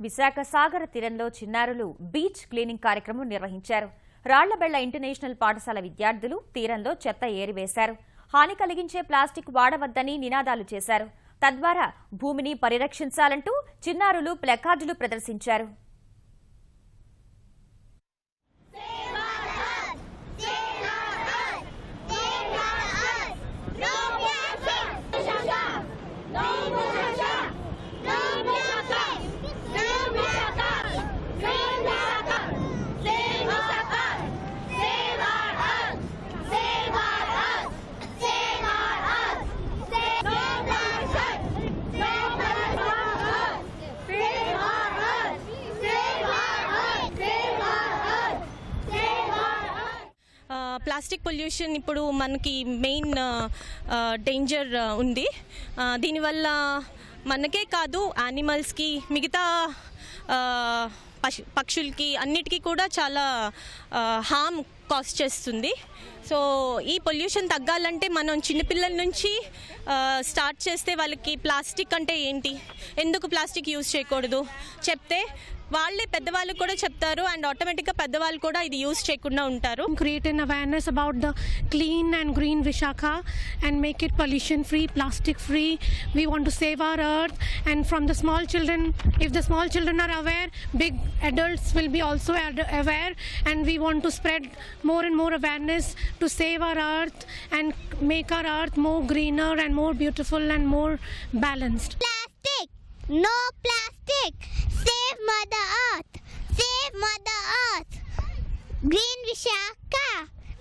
విశాఖ సాగర తీరంలో చిన్నారులు బీచ్ క్లీనింగ్ కార్యక్రమం నిర్వహించారు. రాళ్లబెళ్ల ఇంటర్నేషనల్ పాఠశాల విద్యార్థులు తీరంలో చెత్త ఏరివేశారు. హాని కలిగించే ప్లాస్టిక్ వాడవద్దని నినాదాలు చేశారు. తద్వారా భూమిని పరిరక్షించాలంటూ చిన్నారులు ప్లకార్డులు ప్రదర్శించారు. ప్లాస్టిక్ పొల్యూషన్ ఇప్పుడు మనకి మెయిన్ డేంజర్ ఉంది. దీనివల్ల మనకే కాదు, యానిమల్స్కి, మిగతా పక్షులకి అన్నిటికీ కూడా చాలా హార్మ్ కాస్ట్ చేస్తుంది. సో ఈ పొల్యూషన్ తగ్గాలంటే మనం చిన్నపిల్లల నుంచి స్టార్ట్ చేస్తే వాళ్ళకి ప్లాస్టిక్ అంటే ఏంటి, ఎందుకు ప్లాస్టిక్ యూజ్ చేయకూడదు చెప్తే వాళ్ళే పెద్దవాళ్ళు కూడా చెప్తారు. అండ్ ఆటోమేటిక్గా పెద్దవాళ్ళు కూడా ఇది యూజ్ చేయకుండా ఉంటారు. Create an awareness about the clean and green Vishaka and make it pollution free, plastic free. We want to save our earth, and from the small children, if the small children are aware, big adults will be also aware, and we want to spread more and more awareness to save our earth and make our earth more greener and more beautiful and more balanced. Plastic, no plastic. Save Mother Earth. Save Mother Earth. Green Vishaka.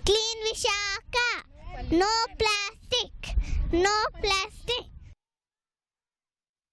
Clean Vishaka. No plastic. No plastic.